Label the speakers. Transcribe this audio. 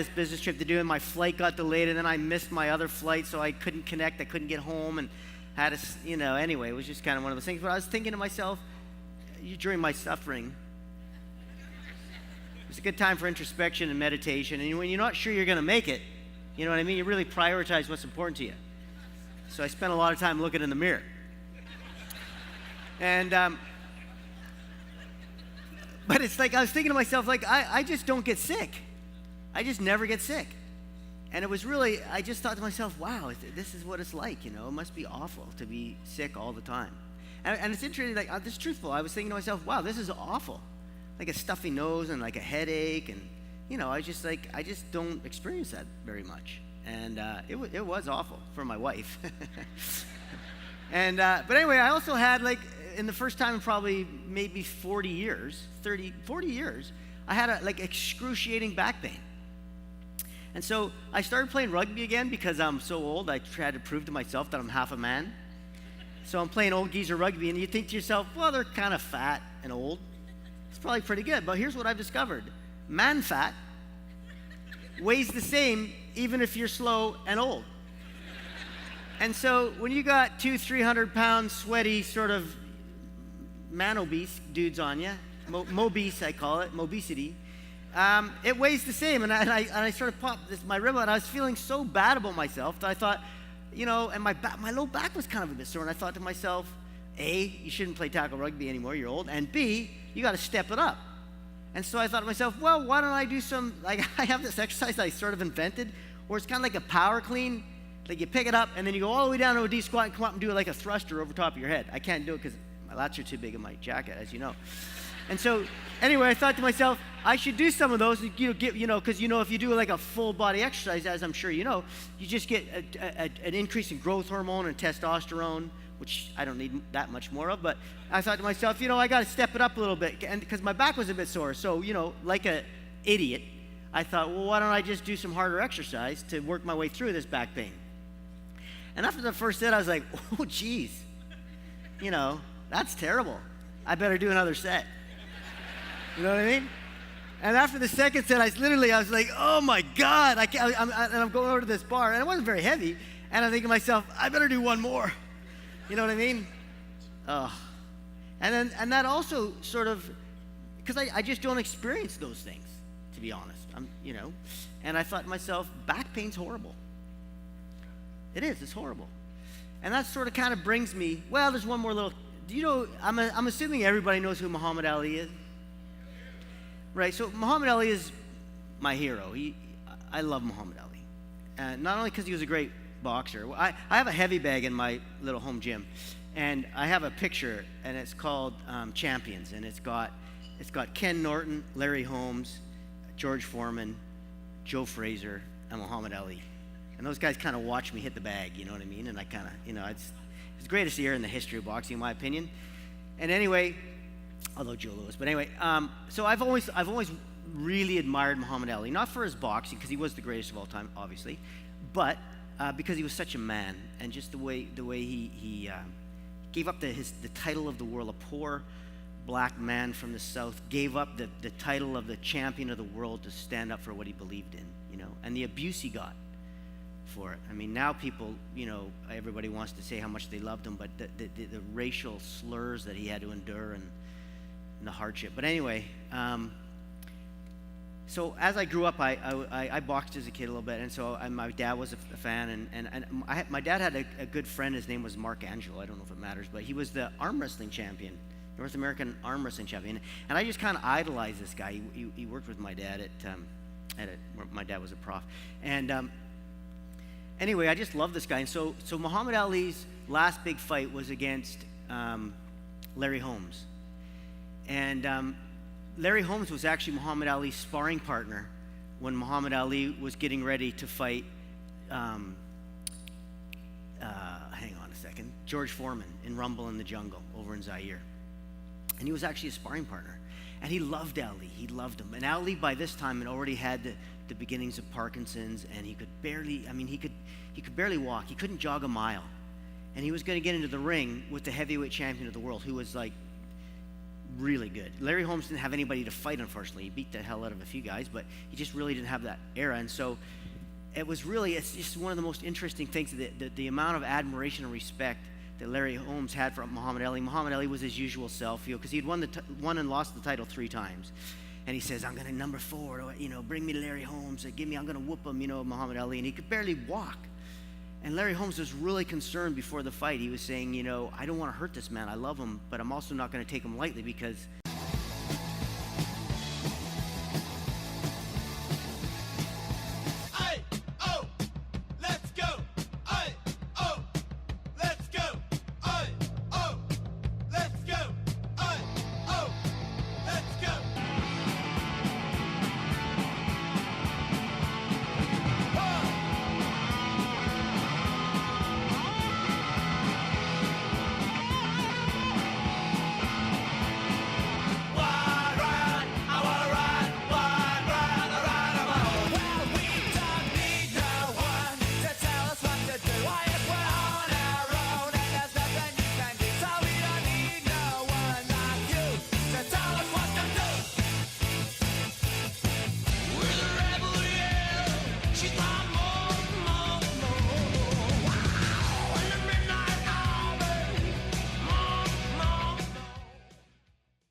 Speaker 1: this business trip to do, and my flight got delayed, and then I missed my other flight, so I couldn't connect. I couldn't get home, and had to, anyway, it was just kind of one of those things. But I was thinking to myself, during my suffering, it's a good time for introspection and meditation. And when you're not sure you're going to make it, you know what I mean? You really prioritize what's important to you. So I spent a lot of time looking in the mirror. And, but it's like I was thinking to myself, like, I just don't get sick. I just never get sick. And it was really, I just thought to myself, wow, this is what it's like, It must be awful to be sick all the time. And it's interesting, like, this is truthful. I was thinking to myself, wow, this is awful. Like a stuffy nose and like a headache, and I just don't experience that very much, and it was awful for my wife. And but anyway, I also had, like, in the first time in probably maybe 40 years, I had like excruciating back pain. And so I started playing rugby again because I'm so old. I tried to prove to myself that I'm half a man. So I'm playing old geezer rugby, and you think to yourself, well, they're kind of fat and old. It's probably pretty good, but here's what I've discovered. Man fat weighs the same even if you're slow and old. And so when you got 200-300 pound sweaty sort of man-obese dudes on you, mobese I call it, mobesity, it weighs the same. And I sort of popped my rib out, and I was feeling so bad about myself that I thought, and my low back was kind of a bit sore, and I thought to myself, A, you shouldn't play tackle rugby anymore, you're old, and B, you got to step it up. And so I thought to myself, well, why don't I do some, like, I have this exercise I sort of invented, where it's kind of like a power clean. Like, you pick it up, and then you go all the way down to a D squat and come up and do like a thruster over top of your head. I can't do it because my lats are too big in my jacket, as you know. And so, anyway, I thought to myself, I should do some of those, because if you do like a full body exercise, as I'm sure you know, you just get an increase in growth hormone and testosterone, which I don't need that much more of. But I thought to myself, I got to step it up a little bit, and because my back was a bit sore. So, like an idiot, I thought, well, why don't I just do some harder exercise to work my way through this back pain? And after the first set, I was like, oh, geez, that's terrible. I better do another set. You know what I mean? And after the second set, I was like, oh my God, I'm going over to this bar, and it wasn't very heavy, and I'm thinking to myself, I better do one more. You know what I mean? Oh. And that also sort of, because I just don't experience those things, to be honest. And I thought to myself, back pain's horrible. It is, it's horrible. And that sort of kind of brings me, well, there's one more little, I'm assuming everybody knows who Muhammad Ali is. Right, so Muhammad Ali is my hero. I love Muhammad Ali. Not only because he was a great boxer. I have a heavy bag in my little home gym, and I have a picture, and it's called Champions, and it's got Ken Norton, Larry Holmes, George Foreman, Joe Frazier, and Muhammad Ali. And those guys kind of watch me hit the bag, you know what I mean? And I kind of, it's the greatest year in the history of boxing, in my opinion. And anyway, although Joe Louis, but anyway, so I've always really admired Muhammad Ali, not for his boxing, because he was the greatest of all time, obviously, but because he was such a man, and just the way he gave up the title of the world. A poor black man from the South gave up the title of the champion of the world to stand up for what he believed in, and the abuse he got for it. I mean, now people, everybody wants to say how much they loved him, but the racial slurs that he had to endure and the hardship. But anyway, so as I grew up, I boxed as a kid a little bit, and so my dad was a fan, and my dad had a good friend. His name was Mark Angelo. I don't know if it matters, but he was the arm wrestling champion, North American arm wrestling champion, and I just kind of idolized this guy. He worked with my dad where my dad was a prof, and anyway, I just loved this guy. And so Muhammad Ali's last big fight was against Larry Holmes. And Larry Holmes was actually Muhammad Ali's sparring partner when Muhammad Ali was getting ready to fight, hang on a second, George Foreman in Rumble in the Jungle over in Zaire. And he was actually a sparring partner. And he loved Ali. He loved him. And Ali, by this time, had already had the beginnings of Parkinson's, and he could barely walk. He couldn't jog a mile. And he was going to get into the ring with the heavyweight champion of the world, who was like really good. Larry Holmes didn't have anybody to fight, unfortunately. He beat the hell out of a few guys, but he just really didn't have that era. And so it's just one of the most interesting things, the amount of admiration and respect that Larry Holmes had for Muhammad Ali. Muhammad Ali was his usual self, because he'd won and lost the title 3 times. And he says, I'm going to number 4, bring me Larry Holmes. I'm going to whoop him, Muhammad Ali. And he could barely walk. And Larry Holmes was really concerned before the fight. He was saying, I don't want to hurt this man. I love him, but I'm also not going to take him lightly, because